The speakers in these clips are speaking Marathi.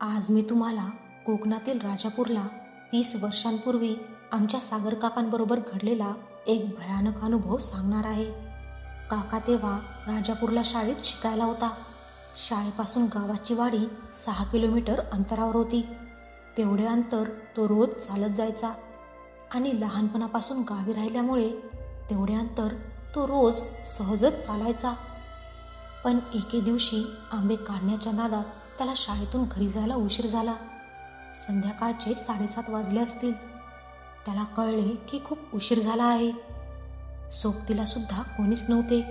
आज मी तुम्हाला कोकणातील राजापूरला 30 वर्षांपूर्वी आमच्या सागर काकांबरोबर घडलेला एक भयानक अनुभव सांगणार आहे. काका तेव्हा राजापूरला शाळेत शिकायला होता. शाळेपासून गावाची वाडी 6 किलोमीटर अंतरावर होती. तेवढे अंतर तो रोज चालत जायचा आणि लहानपणापासून गावी राहिल्यामुळे तेवढे अंतर तो रोज सहजच चालायचा. पण एके दिवशी आंबे काढण्याच्या नादात त्याला शाळेतून घरी जायला उशीर झाला. संध्याकाळचे 7:30 वाजले असतील. त्याला कळले की खूप उशीर झाला आहे. सोबतीला सुद्धा कोणीच नव्हते.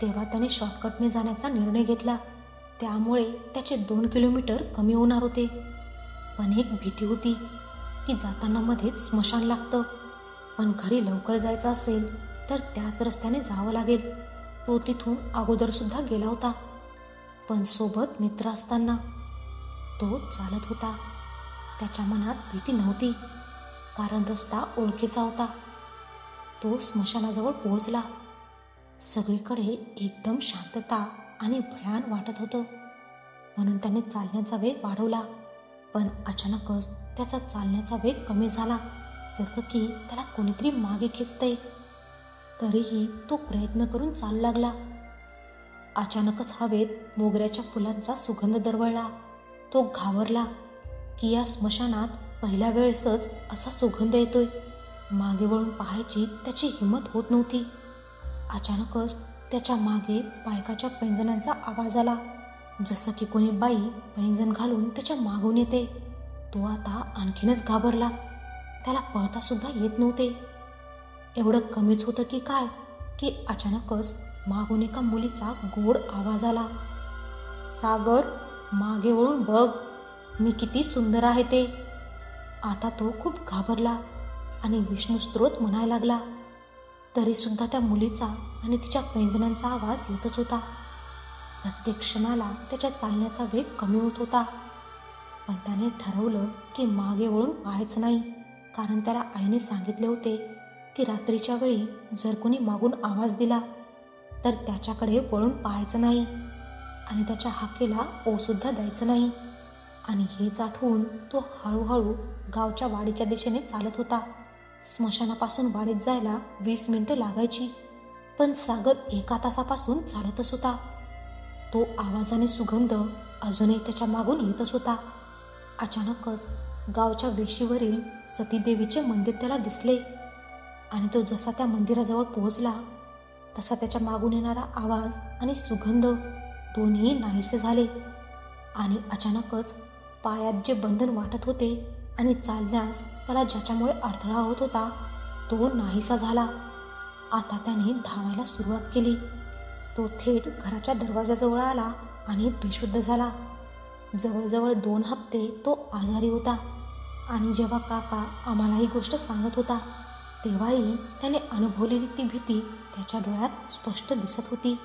तेव्हा त्याने शॉर्टकटने जाण्याचा निर्णय घेतला. त्यामुळे त्याचे 2 किलोमीटर कमी होणार होते. पण एक भीती होती की जाताना मध्येच स्मशान लागतं. पण घरी लवकर जायचं असेल तर त्याच रस्त्याने जावं लागेल. तो तिथून अगोदर सुद्धा गेला होता. पण सोबत मित्र असताना तो चालत होता. त्याच्या मनात भीती नव्हती, कारण रस्ता ओळखीचा होता. तो स्मशानाजवळ पोहोचला. सगळीकडे एकदम शांतता आणि भयान वाटत होतं. म्हणून त्याने चालण्याचा वेग वाढवला. पण अचानकच त्याचा चालण्याचा वेग कमी झाला, जसं की त्याला कोणीतरी मागे खेचतंय. तरीही तो प्रयत्न करून चालू लागला. अचानकच हवेत मोगऱ्याच्या फुलांचा सुगंध दरवळला. तो घाबरला की या स्मशानात पहिल्या वेळेसच असा सुगंध येतोय. मागे वळून पाहायची त्याची हिंमत होत नव्हती. अचानकच त्याच्या मागे बायकाच्या पैंजणांचा आवाज आला, जसं की कोणी बाई पैंजण घालून त्याच्या मागून येते. तो आता आणखीनच घाबरला. त्याला पळता सुद्धा येत नव्हते. एवढं कमीच होतं की काय की अचानकच मागून एका मुलीचा गोड आवाज आला, सागर, मागे वळून बघ, मी किती सुंदर आहे ते. आता तो खूप घाबरला आणि विष्णू स्तोत्र म्हणायला लागला. तरी सुद्धा त्या मुलीचा आणि तिच्या पैंजणांचा आवाज येतच होता. प्रत्येक क्षणाला त्याच्या चालण्याचा वेग कमी होत होता. पण त्याने ठरवलं की मागे वळून पाहायचं नाही, कारण त्याला आईने सांगितले होते की रात्रीच्या वेळी जर कोणी मागून आवाज दिला तर त्याच्याकडे वळून पाहायचं नाही आणि त्याच्या हाकेला ओसुद्धा द्यायचं नाही. आणि हेच आठवून तो हळूहळू गावच्या वाडीच्या दिशेने चालत होता. स्मशानापासून वाडीत जायला 20 मिनिटं लागायची. पण सागर 1 तासापासून चालतच होता. तो आवाजाने सुगंध अजूनही त्याच्या मागून येतच होता. अचानकच गावच्या वेशीवरील सतीदेवीचे मंदिर त्याला दिसले आणि तो जसा त्या मंदिराजवळ पोहोचला तसा त्याच्या मागून येणारा आवाज आणि सुगंध दोन्ही नाहीसे झाले. आणि अचानकच पायात जे बंधन वाटत होते आणि चालण्यास त्याला ज्याच्यामुळे अडथळा होत होता तो नाहीसा झाला. आता त्याने धावायला सुरुवात केली. तो थेट घराच्या दरवाजाजवळ आला आणि बेशुद्ध झाला. जवळजवळ 2 हप्ते तो आजारी होता. आणि जेव्हा काका आम्हाला ही गोष्ट सांगत होता तेव्हाही त्याने अनुभवलेली ती भीती त्याच्या डोळ्यात स्पष्ट दिसत होती.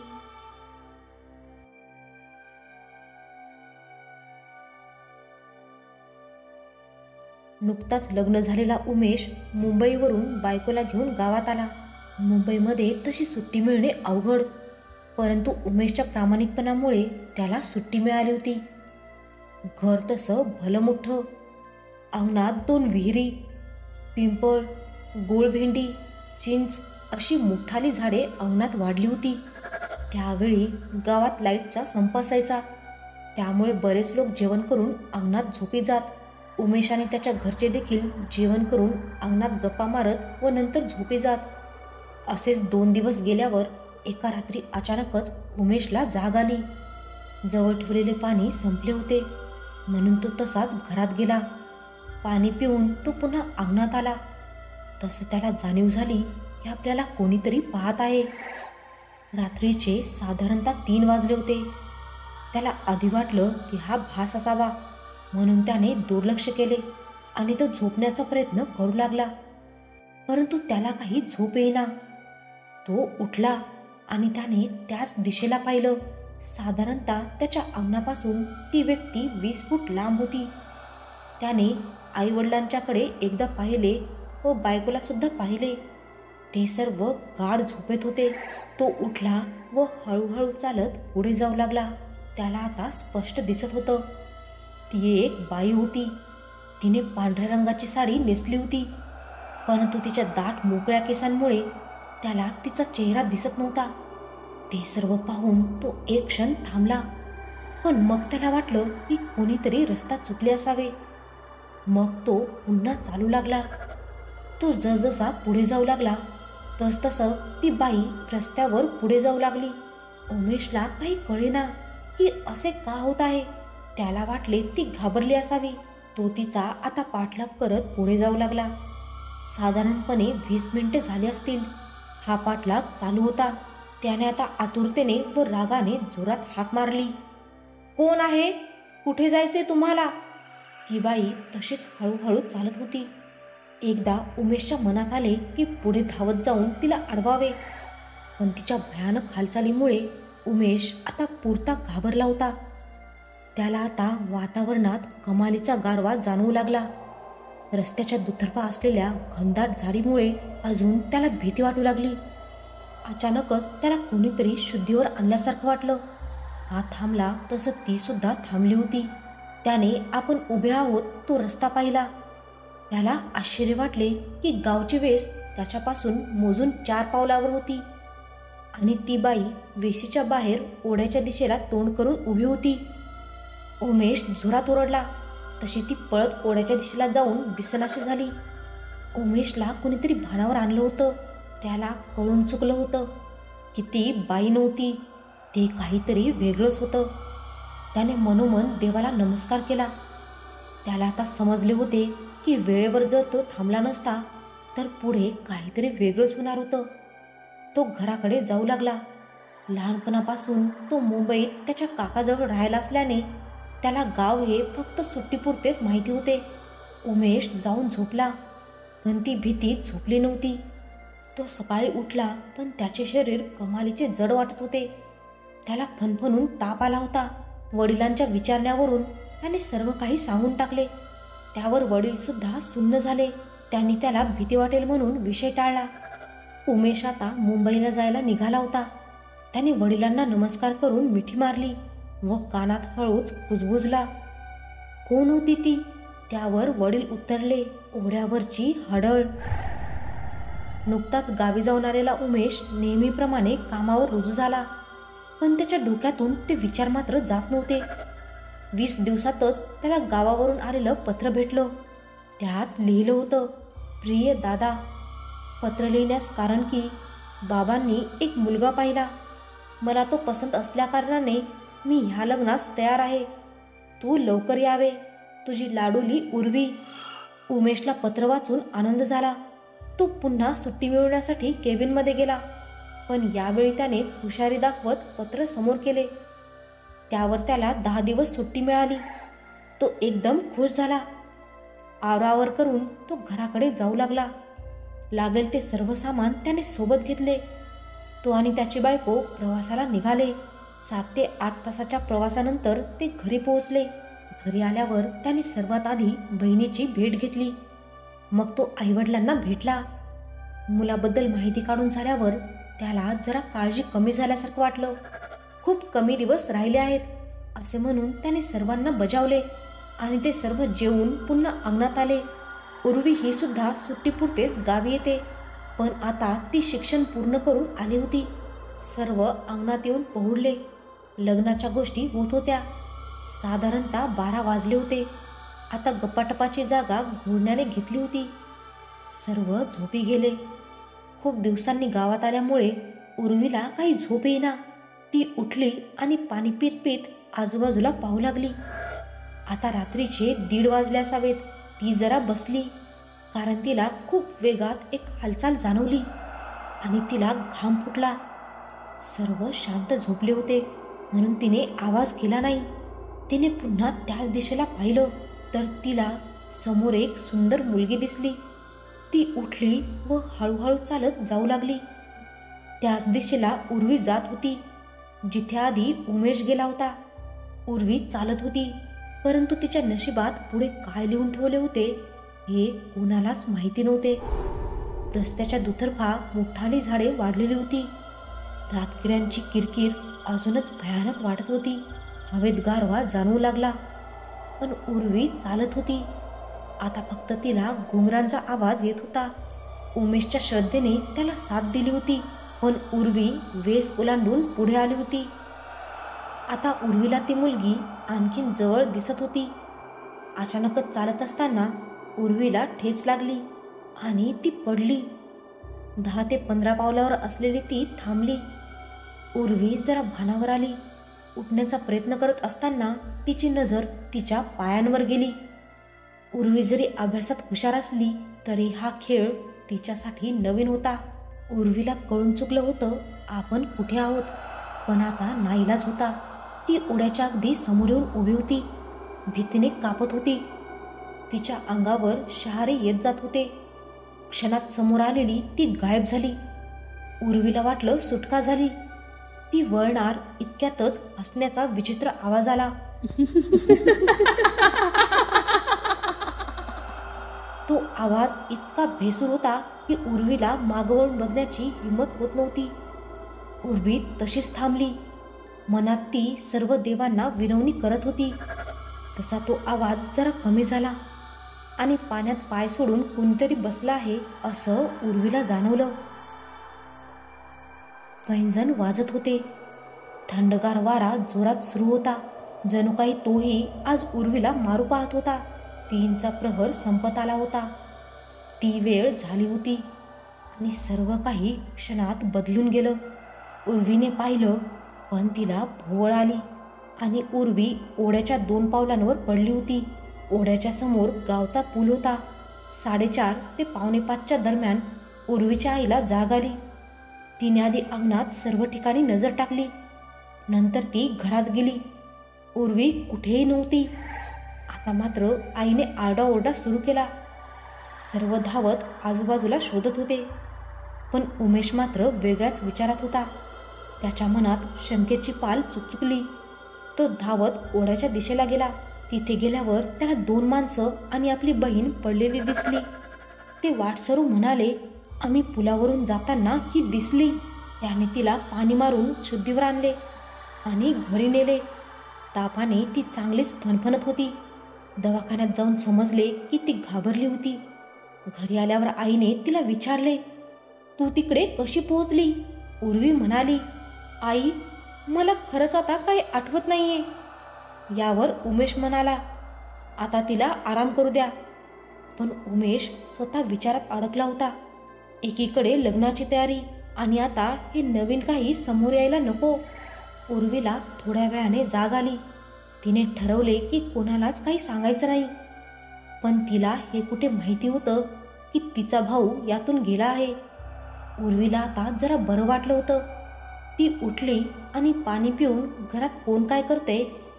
नुकताच लग्न झालेला उमेश मुंबईवरून बायकोला घेऊन गावात आला. मुंबईमध्ये तशी सुट्टी मिळणे अवघड, परंतु उमेशच्या प्रामाणिकपणामुळे त्याला सुट्टी मिळाली होती. घर तसं भलं मोठं. अंगणात 2 विहिरी, पिंपळ, गोळभेंडी, चिंच अशी मोठाली झाडे अंगणात वाढली होती. त्यावेळी गावात लाईटचा संप असायचा. त्यामुळे बरेच लोक जेवण करून अंगणात झोपी जात. उमेश आणि त्याच्या घरचे देखील जेवण करून अंगणात गप्पा मारत व नंतर झोपी जात. असेच 2 दिवस गेल्यावर एका रात्री अचानकच उमेशला जाग आली. जवळ ठेवलेले पाणी संपले होते, म्हणून तो तसाच घरात गेला. पाणी पिऊन तो पुन्हा अंगणात आला. तसं त्याला जाणीव झाली की आपल्याला कोणीतरी पाहत आहे. रात्रीचे साधारणतः 3 वाजले होते. त्याला आधी वाटलं की हा भास असावा, म्हणून त्याने दुर्लक्ष केले आणि तो झोपण्याचा प्रयत्न करू लागला. परंतु त्याला काही झोप येईना. तो उठला आणि त्याने त्याच दिशेला पाहिलं. साधारणतः त्याच्या अंगणापासून ती व्यक्ती 20 फूट लांब होती. त्याने आईवडिलांच्याकडे एकदा पाहिले व बायकोला सुद्धा पाहिले. ते सर्व गाढ झोपेत होते. तो उठला व हळूहळू चालत पुढे जाऊ लागला. त्याला आता स्पष्ट दिसत होतं ती एक बाई होती. तिने पांढऱ्या रंगाची साडी नेसली होती, परंतु तिच्या दाट मोकळ्या केसांमुळे त्याला तिचा चेहरा दिसत नव्हता. ते सर्व पाहून तो एक क्षण थांबला, पण मग त्याला वाटलं की कोणीतरी रस्ता चुकले असावे. मग तो पुन्हा चालू लागला. तो जसजसा पुढे जाऊ लागला तसतसं ती बाई रस्त्यावर पुढे जाऊ लागली. उमेशला काही कळेना की असे का होत आहे. त्याला वाटले ती घाबरली असावी. तो तिचा आता पाठलाग करत पुढे जाऊ लागला. साधारणपणे 20 मिनिटे झाली असतील. हा पाठलाग चालू होता. त्याने आता आतुरतेने व रागाने जोरात हाक मारली. कोण आहे? कुठे जायचे तुम्हाला? ती बाई तशीच हळूहळू चालत होती. एकदा उमेशच्या मनात आले की पुढे धावत जाऊन तिला अडवावे, पण तिच्या भयानक हालचालीमुळे उमेश आता पुरता घाबरला होता. त्याला आता वातावरणात कमालीचा गारवा जाणवू लागला. रस्त्याच्या दुतर्फा असलेल्या घनदाट झाडीमुळे अजून त्याला भीती वाटू लागली. अचानकच त्याला कोणीतरी शुद्धीवर आणल्यासारखं वाटलं. हा थांबला तसं ती सुद्धा थांबली होती. त्याने आपण उभे आहोत तो रस्ता पाहिला. त्याला आश्चर्य वाटले की गावची वेस त्याच्यापासून मोजून 4 पावलावर होती आणि ती बाई वेशीच्या बाहेर ओढ्याच्या दिशेला तोंड करून उभी होती. उमेश जोरात ओरडला तशी ती पळत ओढ्याच्या दिशेला जाऊन दिसेनाशी झाली. उमेशला कुणीतरी भानावर आणलं होतं. त्याला कळून चुकलं होतं की ती बाई नव्हती, ते काहीतरी वेगळंच होतं. त्याने मनोमन देवाला नमस्कार केला. त्याला आता समजले होते की वेळेवर जर तो थांबला नसता तर पुढे काहीतरी वेगळंच होणार होतं. तो घराकडे जाऊ लागला. लहानपणापासून तो मुंबईत त्याच्या काकाजवळ राहायला असल्याने त्याला गाव हे फक्त सुट्टीपुरतेच माहिती होते. उमेश जाऊन झोपला, पण ती भीती झोपली नव्हती. तो सकाळी उठला, पण त्याचे शरीर कमालीचे जड वाटत होते. त्याला फणफणून ताप आला होता. वडिलांच्या विचारण्यावरून त्याने सर्व काही सांगून टाकले. त्यावर वडील सुद्धा सुन्न झाले. त्यांनी त्याला भीती वाटेल म्हणून विषय टाळला. उमेश आता मुंबईला जायला निघाला होता. त्याने वडिलांना नमस्कार करून मिठी मारली व कानात हळूच कुजबुजला. कोण होती ती? त्यावर वडील उत्तरले, ओढ्यावरची हडळ. नुकताच गावी जाऊन आलेला उमेश नेहमीप्रमाणे कामावर रुजू झाला, पण त्याच्या डोक्यातून ते विचार मात्र जात नव्हते. 20 दिवसातच त्याला गावावरून आलेलं पत्र भेटलं. त्यात लिहिलं होतं, प्रिय दादा, पत्र लिहिण्यास कारण की बाबांनी एक मुलगा पाहिला. मला तो पसंत असल्याकारणाने मी ह्या लग्नास तयार आहे. तू लवकर यावे. तुझी लाडूली उर्वी. उमेशला पत्र वाचून आनंद झाला. तो पुन्हा सुट्टी मिळवण्यासाठी केबिनमध्ये गेला, पण यावेळी त्याने हुशारी दाखवत पत्र समोर केले. त्यावर त्याला 10 दिवस सुट्टी मिळाली. तो एकदम खुश झाला. आवरावर करून तो घराकडे जाऊ लागला. लागेल ते सर्व सामान त्याने सोबत घेतले. तो आणि त्याची बायको प्रवासाला निघाले. 7 ते 8 तासाच्या प्रवासानंतर ते घरी पोहोचले. घरी आल्यावर त्याने सर्वात आधी बहिणीची भेट घेतली. मग तो आईवडिलांना भेटला. मुलाबद्दल माहिती काढून झाल्यावर त्याला जरा काळजी कमी झाल्यासारखं वाटलं. खूप कमी दिवस राहिले आहेत असे म्हणून त्याने सर्वांना बजावले आणि ते सर्व जेवून पुन्हा अंगणात आले. उर्वी ही सुद्धा सुट्टीपुरतेच गावी येते, पण आता ती शिक्षण पूर्ण करून आली होती. सर्व अंगणात येऊन पहुडले. लग्नाच्या गोष्टी होत होत्या. साधारणतः 12 वाजले होते. आता गप्पाटपाची जागा घोरण्याने घेतली होती. सर्व झोपी गेले. खूप दिवसांनी गावात आल्यामुळे उर्वीला काही झोप येईना. ती उठली आणि पाणी पीत पीत आजूबाजूला पाहू लागली. आता रात्रीचे 1:30 वाजले असावेत. ती जरा बसली, कारण तिला खूप वेगात एक हालचाल जाणवली आणि तिला घाम फुटला. सर्व शांत झोपले होते म्हणून तिने आवाज केला नाही. तिने पुन्हा त्याच दिशेला पाहिलं तर तिला समोर एक सुंदर मुलगी दिसली. ती उठली व हळूहळू चालत जाऊ लागली. त्याच दिशेला उर्वी जात होती, जिथे आधी उमेश गेला होता. उर्वी चालत होती, परंतु तिच्या नशिबात पुढे काय लिहून ठेवले होते हे कोणालाच माहिती नव्हते. रस्त्याच्या दुतर्फा मोठाली झाडे वाढलेली होती. रातकिड्यांची किरकिर अजूनच भयानक वाटत होती. हवेत गारवा जाणवू लागला. पण उर्वी चालत होती. आता फक्त तिला घुंगरांचा आवाज येत होता. उमेशच्या श्रद्धेने त्याला साथ दिली होती, पण उर्वी वेस ओलांडून पुढे आली होती. आता उर्वीला ती मुलगी आणखीन जवळ दिसत होती. अचानकच चालत असताना उर्वीला ठेच लागली आणि ती पडली. 10 ते 15 पावलावर असलेली ती थांबली. उर्वी जरा भानावर आली. उठण्याचा प्रयत्न करत असताना तिची नजर तिच्या पायांवर गेली. उर्वी जरी अभ्यासात हुशार असली तरी हा खेळ तिच्यासाठी नवीन होता. उर्वीला कळून चुकलं होतं आपण कुठे आहोत, पण आता नाईलाज होता. ती ओढ्याच्या अगदी समोर येऊन उभी होती. भीतीने कापत होती. तिच्या अंगावर शहारे येत जात होते. क्षणात समोर आलेली ती गायब झाली. उर्वीला वाटलं सुटका झाली. ती वळणार इतक्यातच हसण्याचा विचित्र आवाज आला. तो आवाज इतका भेसूर होता की उर्वीला मागवळून बघण्याची हिंमत होत नव्हती. उर्वी तशीच थांबली. मनात ती सर्व देवांना विनवणी करत होती. तसा तो आवाज जरा कमी झाला आणि पाण्यात पाय सोडून कोणतरी बसला आहे असं उर्वीला जाणवलं. पैंजण वाजत होते. थंडगार वारा जोरात सुरू होता. जणू काही तोही आज उर्वीला मारू पाहत होता. 3चा प्रहर संपत आला होता. ती वेळ झाली होती आणि सर्व काही क्षणात बदलून गेलं. उर्वीने पाहिलं, पण तिला भोवळ आली आणि उर्वी ओढ्याच्या 2 पावलांवर पडली होती. ओढ्याच्या समोर गावचा पूल होता. 4:30 ते 4:45च्या दरम्यान उर्वीच्या आईला जाग आली. तिने आधी अंगणात सर्व ठिकाणी नजर टाकली. नंतर ती घरात गेली. उर्वी कुठेही नव्हती. आता मात्र आईने आरडाओरडा सुरू केला. सर्व धावत आजूबाजूला शोधत होते, पण उमेश मात्र वेगळ्याच विचारात होता. त्याच्या मनात शंकेची पाल चुकचुकली. तो धावत ओढ्याच्या दिशेला गेला. तिथे गेल्यावर त्याला 2 माणसं आणि आपली बहीण पडलेली दिसली. ते वाटसरू म्हणाले, आम्ही पुलावरून जाताना ही दिसली. त्याने तिला पाणी मारून शुद्धीवर आणले आणि घरी नेले. तापाने ती चांगलीच फणफणत होती. दवाखान्यात जाऊन समजले की ती घाबरली होती. घरी आल्यावर आईने तिला विचारले, तू तिकडे कशी पोहोचली? उर्वी म्हणाली, आई, मला खरंच आता काही आठवत नाहीये. यावर उमेश म्हणाला, आता तिला आराम करू द्या. पण उमेश स्वतः विचारात अडकला होता. एकीकडे लग्नाची तयारी आणि आता हे नवीन काही समोर यायला नको. उर्वीला थोड्या वेळाने जाग आली. तिने ठरवले की कोणालाच काही सांगायचं नाही. पण तिला हे कुठे माहिती होतं की तिचा भाऊ यातून गेला आहे. उर्वीला आता जरा बरं वाटलं होतं. ती उठली आणि पाणी पिऊन घरात कोण काय करते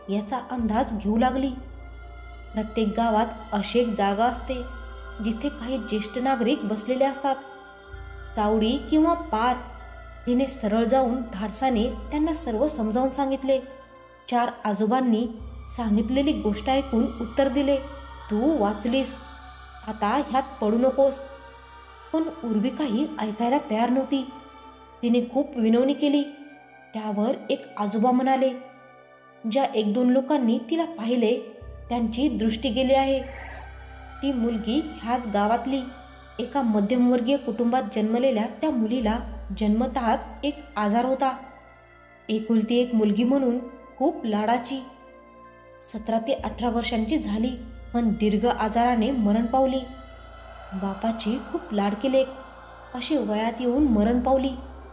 याचा अंदाज घेऊ लागली. प्रत्येक गावात अशी एक जागा असते जिथे काही ज्येष्ठ नागरिक बसलेले असतात. चावडी किंवा पार. तिने सरळ जाऊन धाडसाने त्यांना सर्व समजावून सांगितले. 4 आजोबांनी सांगितलेली गोष्ट ऐकून उत्तर दिले, तू वाचलीस, आता ह्यात पडू नकोस. पण उर्वी काही ऐकायला तयार नव्हती. तिने खूप विनवणी केली. त्यावर एक आजोबा म्हणाले, ज्या 1-2 लोकांनी तिला पाहिले त्यांची दृष्टी गेली आहे. ती मुलगी ह्याच गावातली. एका मध्यमवर्गीय कुटुंबात जन्मलेल्या त्या मुलीला जन्मतःच एक आजार होता. एकुलती एक मुलगी म्हणून खूप लाडाची. 17 ते 18 वर्षांची झाली, पण दीर्घ आजाराने मरण पावली. बापाची खूप लाडकी लेक अशी वयात येऊन मरण पावली,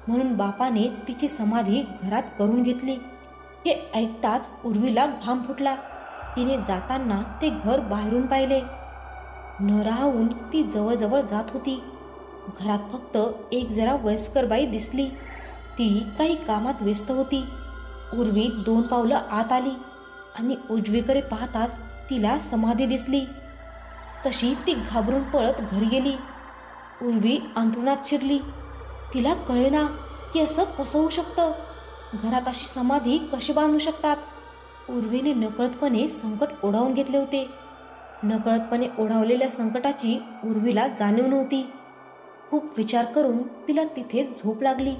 म्हणून बापाने तिची समाधी घरात करून घेतली. हे ऐकताच उर्वीला घाम फुटला. तिने जाताना ते घर बाहेरून पाहिले. न राहून ती जवळजवळ जात होती. घरात फक्त एक जरा वयस्कर बाई दिसली. ती काही कामात व्यस्त होती. उर्वी 2 पावलं आत आली आणि उजवीकडे पाहताच तिला समाधी दिसली. तशी ती घाबरून पळत घरी गेली. उर्वी अंथरुणात शिरली. तिला कळेना की असं कसं होऊ शकतं. घरात अशी समाधी कशी बांधू शकतात. उर्वीने नकळतपणे संकट ओढावून घेतले होते. नकळतपणे ओढावलेल्या संकटाची उर्वीला जाणीव नव्हती. खूप विचार करून तिला तिथे झोप लागली.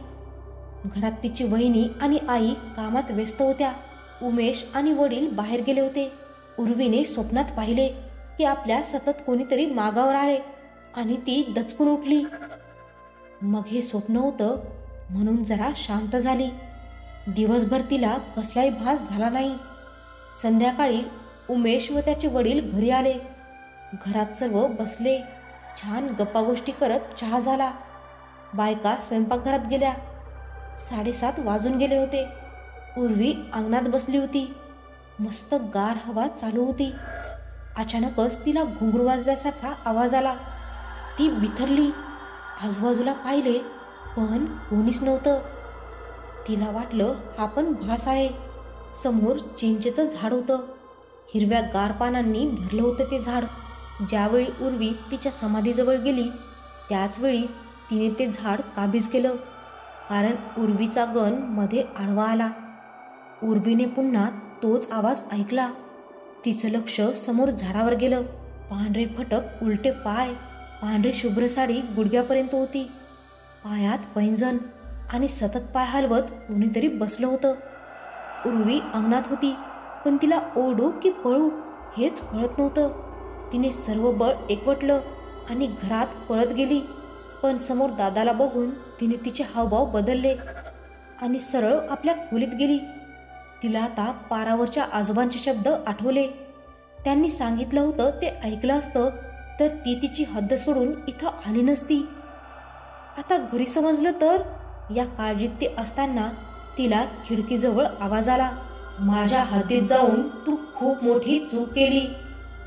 घरात तिची वहिनी आणि आई कामात व्यस्त होत्या. उमेश आणि वडील बाहेर गेले होते. उर्वीने स्वप्नात पाहिले की आपल्या सतत कोणीतरी मागावर आहे आणि ती दचकून उठली. मग हे स्वप्न होतं म्हणून जरा शांत झाली. दिवसभर तिला कसलाही भास झाला नाही. संध्याकाळी उमेश व त्याचे वडील घरी आले. घरात सर्व बसले. छान गप्पागोष्टी करत चहा झाला. बायका स्वयंपाकघरात गेल्या. 7:30 वाजून गेले होते. उर्वी अंगणात बसली होती. मस्त गार हवा चालू होती. अचानकच तिला घुंगरू वाजल्यासारखा आवाज आला. ती बिथरली. आजूबाजूला पाहिले पण कोणीच नव्हतं. तिला वाटलं हा पण भास आहे. समोर चिंचेचं झाड होतं. हिरव्या गार पानांनी भरलं होतं ते झाड. ज्यावेळी उर्वी तिच्या समाधीजवळ गेली त्याचवेळी तिने ते झाड काबीज केलं, कारण उर्वीचा गण मध्ये आडवा आला. उर्वीने पुन्हा तोच आवाज ऐकला. तिचं लक्ष समोर झाडावर गेलं. पांढरे फटक उलटे पाय, पांढरी शुभ्र साडी गुडघ्यापर्यंत होती. पायात पैंजण आणि सतत पाय हलवत कोणीतरी बसलं होतं. उर्वी अंगणात होती पण तिला ओढू की पळू हेच कळत नव्हतं. तिने सर्व बळ एकवटलं आणि घरात पळत गेली. पण समोर दादाला बघून तिने तिचे हावभाव बदलले आणि सरळ आपल्या खोलीत गेली. तिला आता पारावरच्या आजोबांचे शब्द आठवले. त्यांनी सांगितलं होतं ते ऐकलं असतं तर ती तिची हद्द सोडून इथं आली नसती. आता घरी समजलं तर. या काळजीत ते असताना तिला खिडकीजवळ आवाज आला. माझ्या हद्दीत जाऊन तू खूप मोठी चूक केली.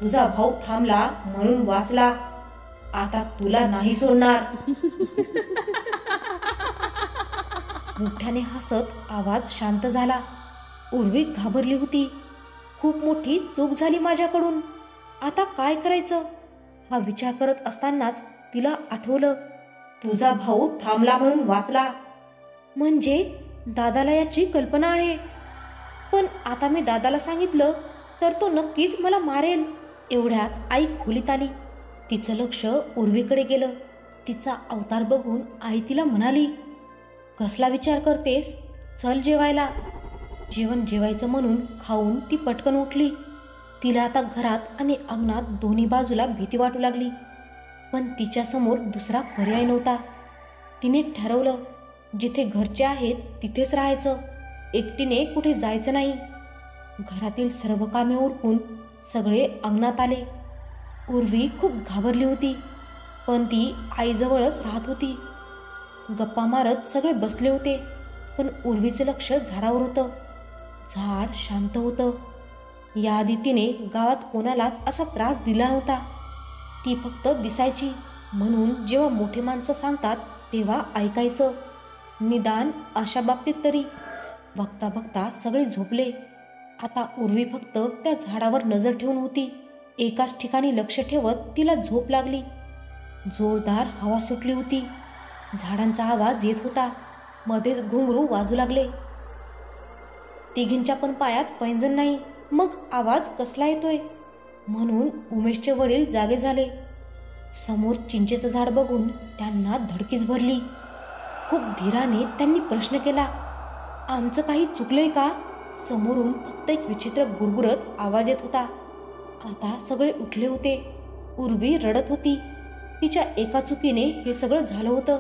तुझा भाऊ थांबला म्हणून वाचला. आता तुला नाही सोडणार. मोठ्याने हसत आवाज शांत झाला. उर्वी घाबरली होती. खूप मोठी चूक झाली माझ्याकडून. आता काय करायचं हा विचार करत असतानाच तिला आठवलं, तुझा भाऊ थांबला म्हणून वाचला. म्हणजे दादाला याची कल्पना आहे. पण आता मी दादाला सांगितलं तर तो नक्कीच मला मारेल. एवढ्यात आई खोलीत आली. तिचं लक्ष उर्वीकडे गेलं. तिचा अवतार बघून आई तिला म्हणाली, कसला विचार करतेस? चल जेवायला. जेवण जेवायचं म्हणून खाऊन ती पटकन उठली. तिला आता घरात आणि अंगणात दोन्ही बाजूला भीती वाटू लागली. पण तिच्यासमोर दुसरा पर्याय नव्हता. तिने ठरवलं जिथे घरचे आहेत तिथेच राहायचं. एकटीने कुठे जायचं नाही. घरातील सर्व कामे उरकून सगळे अंगणात आले. उर्वी खूप घाबरली होती पण ती आईजवळच राहत होती. गप्पा मारत सगळे बसले होते पण उर्वीचं लक्ष झाडावर होतं. झाड शांत होतं. याआधी तिने गावात कोणालाच असा त्रास दिला नव्हता. ती फक्त दिसायची म्हणून जेव्हा मोठे माणसं सांगतात तेव्हा ऐकायचं, निदान अशा बाबतीत तरी. बघता बघता सगळे झोपले. आता उर्वी फक्त त्या झाडावर नजर ठेवून होती. एकाच ठिकाणी लक्ष ठेवत तिला झोप लागली. जोरदार हवा सुटली होती. झाडांचा आवाज येत होता. मध्येच घुंगरू वाजू लागले. तिघींच्या पण पायात पैंजण नाही. मग आवाज कसला येतोय? म्हणून उमेशचे वडील जागे झाले. समोर चिंचेचं झाड बघून त्यांना धडकीच भरली. खूप धीराने त्यांनी प्रश्न केला, आमचं काही चुकलंय का? समोरून फक्त एक विचित्र गुरगुरत आवाज येत होता. आता सगळे उठले होते. उर्वी रडत होती. तिच्या एका चुकीने हे सगळं झालं होतं.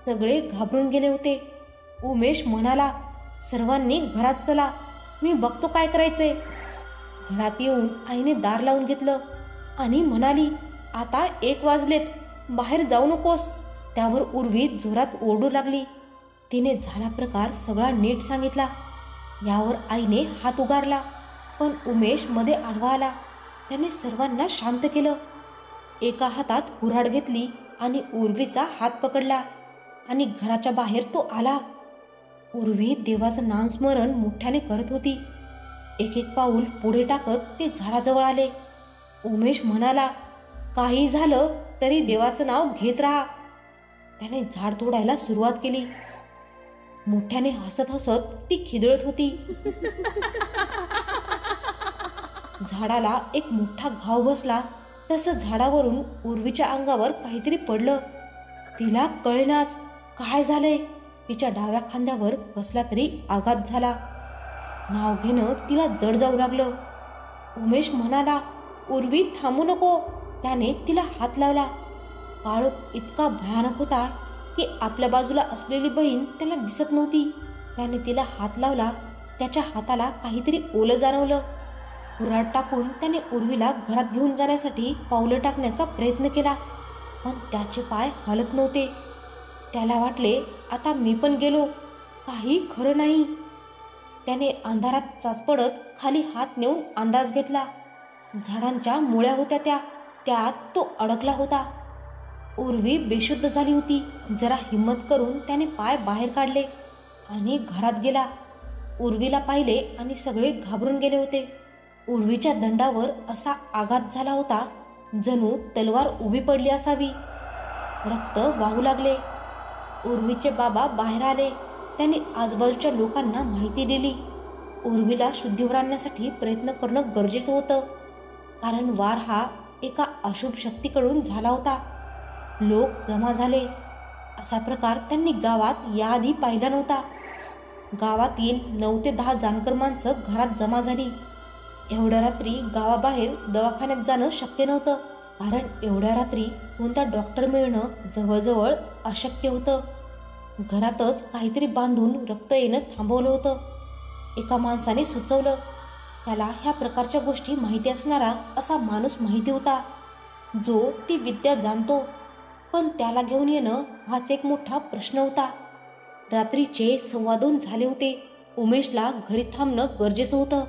सगळे घाबरून गेले होते. उमेश म्हणाला, सर्वांनी घरात चला, मी बघतो काय करायचंय. घरात येऊन आईने दार लावून घेतलं आणि म्हणाली, आता 1 वाजलेत, बाहेर जाऊ नकोस. त्यावर उर्वी जोरात ओरडू लागली. तिने झाला प्रकार सगळा नीट सांगितला. यावर आईने हात उगारला पण उमेश मध्ये आडवा आला. त्याने सर्वांना शांत केलं. एका हातात कुऱ्हाड घेतली आणि उर्वीचा हात पकडला आणि घराच्या बाहेर तो आला. उर्वी देवाचं नामस्मरण मोठ्याने करत होती. एक एक पाऊल पुढे टाकत ते झाडाजवळ आले. उमेश म्हणाला, काही झालं तरी देवाचं नाव घेत राहा. त्याने झाड तोडायला सुरुवात केली. मोठ्याने हसत हसत ती खिदळत होती. झाडाला एक मोठा घाव बसला. तसं झाडावरून उर्वीच्या अंगावर काहीतरी पडलं. तिला कळेनाच काय झालंय. तिच्या डाव्या खांद्यावर कसला तरी आघात झाला. नाव घेणं तिला जड जाऊ लागलं. उमेश म्हणाला, उर्वी थांबू नको. त्याने तिला हात लावला. काळोख इतका भयानक होता की आपल्या बाजूला असलेली बहीण त्याला दिसत नव्हती. त्याने तिला हात लावला. त्याच्या हाताला काहीतरी ओलं जाणवलं. कुऱ्हाड टाकून त्याने उर्वीला घरात घेऊन जाण्यासाठी पावलं टाकण्याचा प्रयत्न केला, पण त्याचे पाय हलत नव्हते. त्याला वाटले, आता मी पण गेलो, काही खरं नाही. त्याने अंधारात चाचपडत खाली हात नेऊन अंदाज घेतला. झाडांच्या मुळ्या होत्या त्यात तो अडकला होता. उर्वी बेशुद्ध झाली होती. जरा हिम्मत करून त्याने पाय बाहेर काढले आणि घरात गेला. उर्वीला पाहिले आणि सगळे घाबरून गेले होते. उर्वीच्या दंडावर असा आघात झाला होता जणू तलवार उभी पडली असावी. रक्त वाहू लागले. उर्वीचे बाबा बाहेर आले. त्यांनी आजूबाजूच्या लोकांना माहिती दिली. उर्वीला शुद्धीवर आणण्यासाठी प्रयत्न करणं गरजेचं होतं, कारण वार हा एका अशुभ शक्तीकडून झाला होता. लोक जमा झाले. असा प्रकार त्यांनी गावात याआधी पाहिला नव्हता. गावातील 9 ते 10 जाणकर माणसं घरात जमा झाली. एवढ्या रात्री गावाबाहेर दवाखान्यात जाणं शक्य नव्हतं, कारण एवढ्या रात्री कोणता डॉक्टर मिळणं जवळजवळ अशक्य होतं. घरातच काहीतरी बांधून रक्त येणं थांबवलं होतं. एका माणसाने सुचवलं, त्याला ह्या प्रकारच्या गोष्टी माहिती असणारा असा माणूस माहिती होता, जो ती विद्या जाणतो. पण त्याला घेऊन येणं हाच एक मोठा प्रश्न होता. रात्रीचे 2:15 झाले होते. उमेशला घरी थांबणं गरजेचं होतं.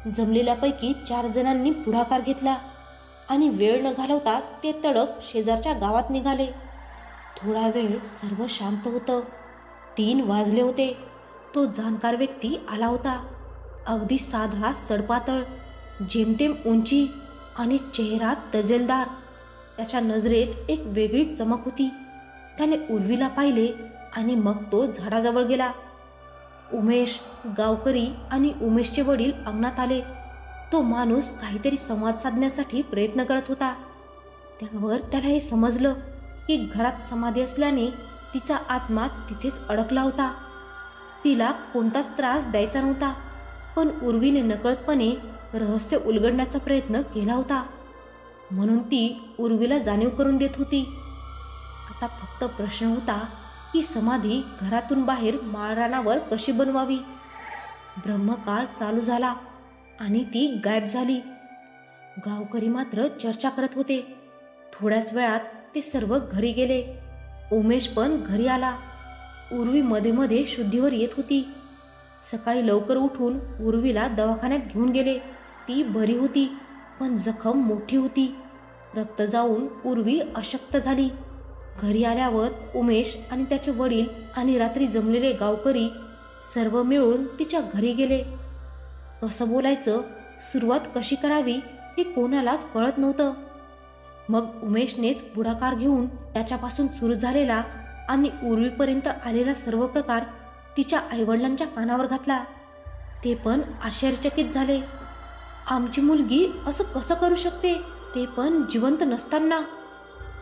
जमलेल्यापैकी 4 जणांनी पुढाकार घेतला आणि वेळ न घालवता ते तडक शेजारच्या गावात निघाले. थोडा वेळ सर्व शांत होतं. 3 वाजले होते. तो जाणकार व्यक्ती आला होता. अगदी साधा, सडपातळ, जेमतेम उंची आणि चेहरा तजेलदार. त्याच्या नजरेत एक वेगळी चमक होती. त्याने उर्वीला पाहिले आणि मग तो झाडाजवळ गेला. उमेश, गावकरी आणि उमेशचे वडील अंगणात आले. तो माणूस काहीतरी संवाद साधण्यासाठी प्रयत्न करत होता. त्यावर त्याला हे समजलं की घरात समाधी असल्याने तिचा आत्मा तिथेच अडकला होता. तिला कोणताच त्रास द्यायचा नव्हता, पण उर्वीने नकळतपणे रहस्य उलगडण्याचा प्रयत्न केला होता. म्हणून ती उर्वीला जाणीव करून देत होती. आता फक्त प्रश्न होता की समाधी घरातून बाहेर माळरानावर कशी बनवावी. ब्रह्मकाळ चालू झाला आणि ती गायब झाली. गावकरी मात्र चर्चा करत होते. थोड्याच वेळात ते सर्व घरी गेले. उमेश पण घरी आला. उर्वी मध्ये मध्ये शुद्धीवर येत होती. सकाळी लवकर उठून उर्वीला दवाखान्यात घेऊन गेले. ती बरी होती, पण जखम मोठी होती. रक्त जाऊन उर्वी अशक्त झाली. घरी आल्यावर उमेश आणि त्याचे वडील आणि रात्री जमलेले गावकरी सर्व मिळून तिच्या घरी गेले. कसं बोलायचं, सुरुवात कशी करावी हे कोणालाच कळत नव्हतं. मग उमेशनेच पुढाकार घेऊन त्याच्यापासून सुरू झालेला आणि उर्वीपर्यंत आलेला सर्व प्रकार तिच्या आईवडिलांच्या कानावर घातला. ते पण आश्चर्यचकित झाले. आमची मुलगी असं कसं करू शकते, ते पण जिवंत नसताना.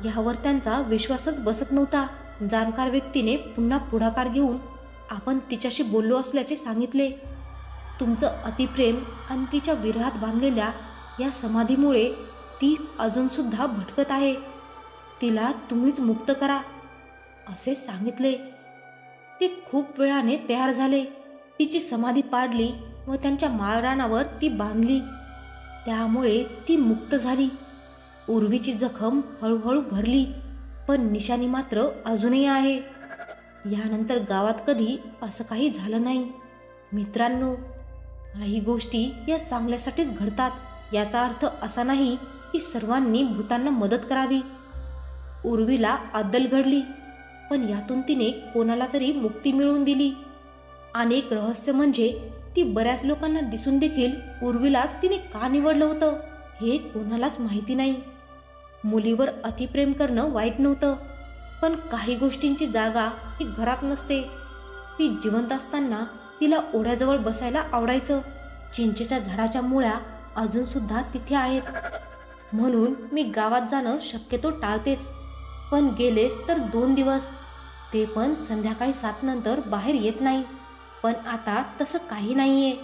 यावर त्यांचा विश्वासच बसत नव्हता. जाणकार व्यक्तीने पुन्हा पुढाकार घेऊन आपण तिच्याशी बोललो असल्याचे सांगितले. तुमचं अतिप्रेम आणि तिच्या विरहात बांधलेल्या या समाधीमुळे ती अजूनसुद्धा भटकत आहे. तिला तुम्हीच मुक्त करा असे सांगितले. ते खूप वेळाने तयार झाले. तिची समाधी पाडली व त्यांच्या माळरानावर ती बांधली. त्यामुळे ती मुक्त झाली. उर्वीची जखम हळूहळू भरली, पण निशाणी मात्र अजूनही आहे. यानंतर गावात कधी असं काही झालं नाही. मित्रांनो, काही गोष्टी या चांगल्यासाठीच घडतात. याचा अर्थ असा नाही की सर्वांनी भूतांना मदत करावी. उर्वीला अद्दल घडली, पण यातून तिने कोणाला तरी मुक्ती मिळवून दिली. अनेक रहस्य म्हणजे ती बऱ्याच लोकांना दिसून देखील उर्वीलाच तिने का निवडलं होतं हे कोणालाच माहिती नाही. मुलीवर अतिप्रेम करणं वाईट नव्हतं, पण काही गोष्टींची जागा ही घरात नसते. ती जिवंत असताना तिला ओढ्याजवळ बसायला आवडायचं. चिंचेच्या झाडाच्या मुळ्या अजूनसुद्धा तिथे आहेत. म्हणून मी गावात जाणं शक्यतो टाळतेच, पण गेलेच तर 2 दिवस, ते पण संध्याकाळी 7 नंतर बाहेर येत नाही. पण आता तसं काही नाहीये.